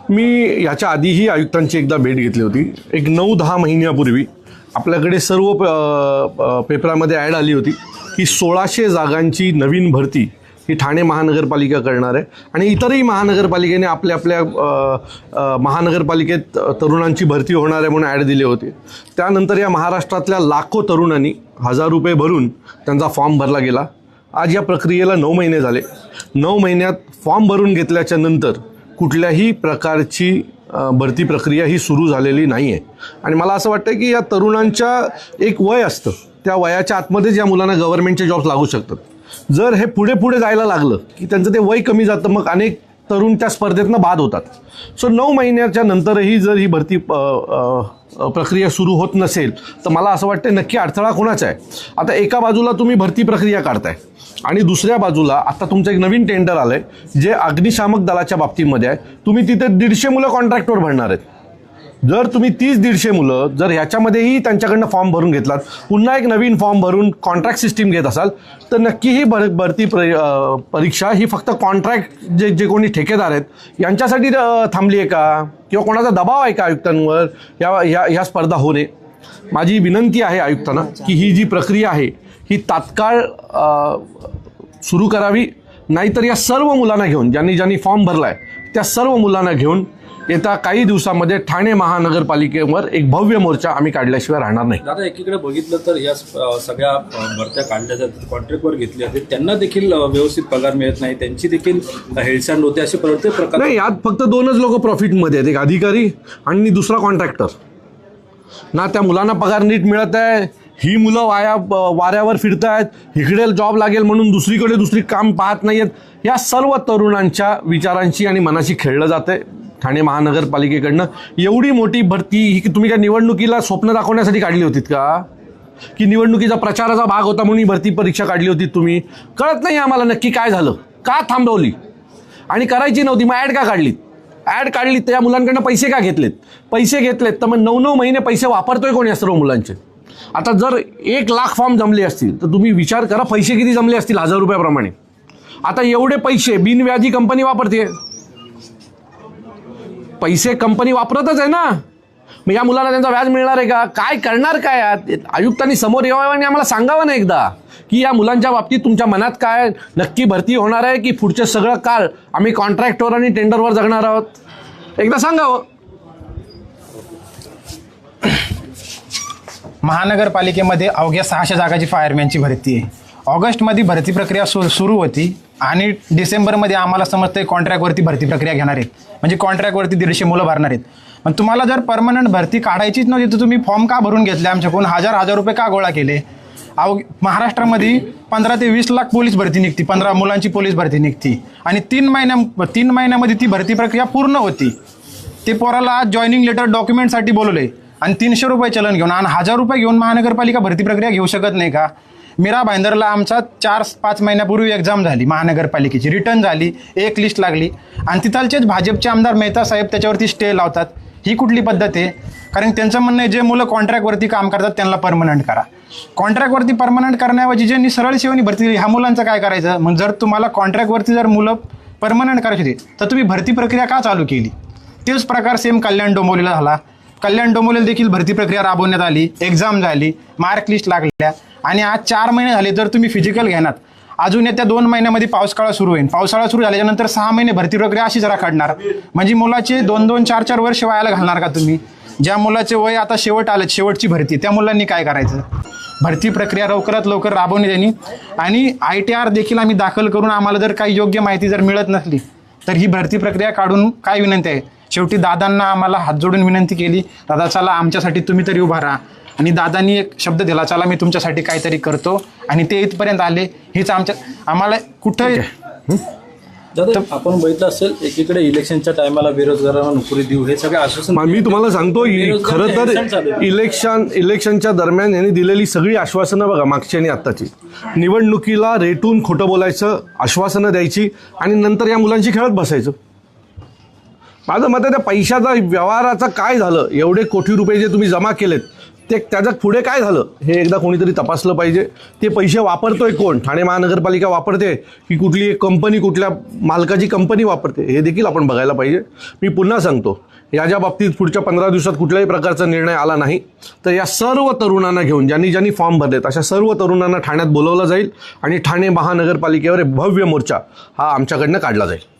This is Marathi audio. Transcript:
मी याच्या आधीही आयुक्तांची एकदा भेट घेतली होती. एक 9-10 महिन्यापूर्वी आपल्याकडे सर्व पेपरामध्ये ॲड आली होती की 1600 जागांची नवीन भरती ही ठाणे महानगरपालिका करणार आहे आणि इतरही महानगरपालिकेने आपल्या आपल्या महानगरपालिकेत तरुणांची भरती होणार आहे म्हणून ॲड दिली होती. त्यानंतर या महाराष्ट्रातल्या लाखो तरुणांनी 1000 रुपये भरून त्यांचा फॉर्म भरला गेला. आज या प्रक्रियेला 9 महिने झाले. 9 महिन्यात फॉर्म भरून घेतल्याच्या नंतर कुठल्याही प्रकारची भरती प्रक्रिया ही सुरू झालेली नाही आहे. आणि मला असं वाटतं की या तरुणांच्या एक वय असतं, त्या वयाच्या आतमध्येच या मुलांना गव्हर्नमेंटचे जॉब्स लागू शकतात. जर हे पुढे पुढे जायला लागलं की त्यांचं ते वय कमी जातं, मग अनेक तरुण त्या स्पर्धेतनं बाद होतात. सो 9 महिन्याच्या नंतरही जर ही भरती प्रक्रिया सुरू होत नसेल तर मला असं वाटतं नक्की अडथळा कोणाचा आहे. आता एका बाजूला तुम्ही भरती प्रक्रिया काढताय आणि दुसऱ्या बाजूला आता तुमचं एक नवीन टेंडर आलं आहे जे अग्निशामक दलाच्या बाबतीमध्ये आहे. तुम्ही तिथे 150 मुलं कॉन्ट्रॅक्टवर भरणार आहेत. जर तुम्ही 30-150 मुलं जर ह्याच्यामध्येही त्यांच्याकडनं फॉर्म भरून घेतलात, पुन्हा एक नवीन फॉर्म भरून कॉन्ट्रॅक्ट सिस्टीम घेत असाल तर नक्की ही भरती परीक्षा ही फक्त कॉन्ट्रॅक्ट जे कोणी ठेकेदार आहेत यांच्यासाठी थांबली आहे का, किंवा कोणाचा दबाव आहे का आयुक्तांवर ह्या स्पर्धा होणे. माझी विनंती आहे आयुक्तांना की ही जी प्रक्रिया आहे ही तात्काळ सुरू करावी. नाहीतर या सर्व मुलांना घेऊन ज्यांनी फॉर्म भरला आहे त्या सर्व मुलांना घेऊन येत्या काही दिवसांमध्ये ठाणे महानगरपालिकेवर एक भव्य मोर्चा आम्ही काढल्याशिवाय राहणार नाही. दादा, एकीकडे बघितलं तर या सगळ्या भरत्या काढल्या जातात, कॉन्ट्रॅक्टवर घेतले जाते, त्यांना देखील व्यवस्थित पगार मिळत नाही, त्यांची देखील हेळसांड होते, असे प्रत्येक प्रकार नाही. यात फक्त 2च लोक प्रॉफिटमध्ये आहेत, एक अधिकारी आणि दुसरा कॉन्ट्रॅक्टर. ना त्या मुलांना पगार नीट मिळत आहे, ही मुलं वाऱ्यावर फिरत आहेत, इकडे जॉब लागेल म्हणून दुसरी काम पाहत नाही आहेत. या सर्व तरुणांच्या विचारांची आणि मनाशी खेळलं जाते ठाणे महानगरपालिकेकडनं. एवढी मोठी भरती ही तुम्ही काय निवडणुकीला स्वप्न दाखवण्यासाठी काढली होतीत का, की निवडणुकीचा प्रचाराचा भाग होता म्हणून ही भरती परीक्षा काढली होती तुम्ही? कळत नाही आम्हाला नक्की काय झालं, का थांबवली आणि करायची नव्हती, मग ॲड का काढलीत? ॲड काढलीत तर या मुलांकडनं पैसे का घेतलेत? पैसे घेतलेत तर मग 9-9 महिने पैसे वापरतोय कोण या सर्व मुलांचे? आता जर 1 लाख फॉर्म जमले असतील तर तुम्ही विचार करा पैसे किती जमले असतील 1000 रुपयाप्रमाणे. आता एवढे पैसे बिनव्याजी कंपनी वापरते, पैसे कंपनी वापरतच आहे ना. मग या मुलांना त्यांचा व्याज मिळणार आहे का? काय करणार काय? आयुक्तांनी समोर यावं आणि आम्हाला सांगावं ना एकदा की या मुलांच्या बाबतीत तुमच्या मनात काय, नक्की भरती होणार आहे की पुढचे सगळं काळ आम्ही कॉन्ट्रॅक्टवर आणि टेंडरवर जगणार आहोत? एकदा सांगावं. महानगरपालिकेमध्ये अवघ्या 600 जागाची फायरमॅनची भरती आहे. ऑगस्टमध्ये भरती प्रक्रिया सुरू होती आणि डिसेंबरमध्ये आम्हाला समजतंय कॉन्ट्रॅक्टवरती भरती प्रक्रिया घेणार आहेत, म्हणजे कॉन्ट्रॅक्टवरती 150 मुलं भरणार आहेत. पण तुम्हाला जर परमनंट भरती काढायचीच नव्हती तर तुम्ही फॉर्म का भरून घेतले आमच्याकडून? 1000 रुपये का गोळा केले? महाराष्ट्रामध्ये 15 ते 20 लाख पोलीस भरती निघती, 15 मुलांची पोलीस भरती निघती आणि 3 महिन्यामध्ये ती भरती प्रक्रिया पूर्ण होती. ते पोराला आज जॉईनिंग लेटर डॉक्युमेंटसाठी बोलवले आणि 300 रुपये चलन घेऊन आणि 1000 रुपये घेऊन महानगरपालिका भरती प्रक्रिया घेऊ शकत नाही का? मीरा भाईंदरला आमचा 4-5 महिन्यापूर्वी एक्झाम झाली महानगरपालिकेची, रिटर्न झाली, एक लिस्ट लागली आणि तिथलचेच भाजपचे आमदार मेहता साहेब त्याच्यावरती स्टे लावतात. ही कुठली पद्धत आहे? कारण त्यांचं म्हणणं आहे जे मुलं कॉन्ट्रॅक्टवरती काम करतात त्यांना परमनंट करा. कॉन्ट्रॅक्टवरती परमनंट करण्याऐवजी ज्यांनी सरळ सेवेनी भरती दिली ह्या मुलांचं काय करायचं? मग जर तुम्हाला कॉन्ट्रॅक्टवरती जर मुलं परमनंट करायची होती तर तुम्ही भरती प्रक्रिया का चालू केली? तेच प्रकार सेम कल्याण डोंबिवलीला झाला. कल्याण डोंबिवलीला देखील भरती प्रक्रिया राबवण्यात आली, एक्झाम झाली, मार्क लिस्ट लागल्या आणि आज 4 महिने झाले तर तुम्ही फिजिकल घेणार. अजून येत्या 2 महिन्यामध्ये पावसाळा सुरू होईल. पावसाळा सुरू झाल्याच्यानंतर 6 महिने भरती प्रक्रिया अशीच काढणार. म्हणजे मुलाचे 2-2, 4-4 वर्ष वयाला घालणार का तुम्ही? ज्या मुलाचे वय आता शेवट आलं, शेवटची भरती, त्या मुलांनी काय करायचं? भरती प्रक्रिया लवकरात लवकर राबवण्यात येणे आणि ITR देखील आम्ही दाखल करून आम्हाला जर काही योग्य माहिती जर मिळत नसली तर ही भरती प्रक्रिया काढून काय विनंती आहे? शेवटी दादांना आम्हाला हात जोडून विनंती केली, दादा चला आमच्यासाठी तुम्ही तरी उभा राहा. आणि दादांनी एक शब्द दिला, चला मी तुमच्यासाठी काहीतरी करतो आणि ते इथपर्यंत आले. हीच आम्हाला कुठं दादा आपण बघितलं असेल एकीकडे इलेक्शनच्या टायमाला बेरोजगारांना नोकरी देऊ हे सगळे आश्वासन मी तुम्हाला सांगतो खरं तर इलेक्शनच्या दरम्यान यांनी दिलेली सगळी आश्वासनं बघा, मागची आणि आत्ताची, निवडणुकीला रेटून खोटं बोलायचं, आश्वासनं द्यायची आणि नंतर या मुलांशी खेळत बसायचं. माझं मत आहे त्या पैशाचा व्यवहाराचं काय झालं? एवढे कोटी रुपये जे तुम्ही जमा केलेत त्याच्या पुढे काय झालं हे एकदा कोणीतरी तपासलं पाहिजे. ते पैसे वापरतोय कोण, ठाणे महानगरपालिका वापरते की कुठली एक कंपनी, कुठल्या मालकाची कंपनी वापरते, हे देखील आपण बघायला पाहिजे. मी पुन्हा सांगतो, याच्या बाबतीत पुढच्या 15 दिवसात कुठल्याही प्रकारचा निर्णय आला नाही तर या सर्व तरुणांना घेऊन, ज्यांनी फॉर्म भरलेत अशा सर्व तरुणांना ठाण्यात बोलवलं जाईल आणि ठाणे महानगरपालिकेवर एक भव्य मोर्चा हा आमच्याकडनं काढला जाईल.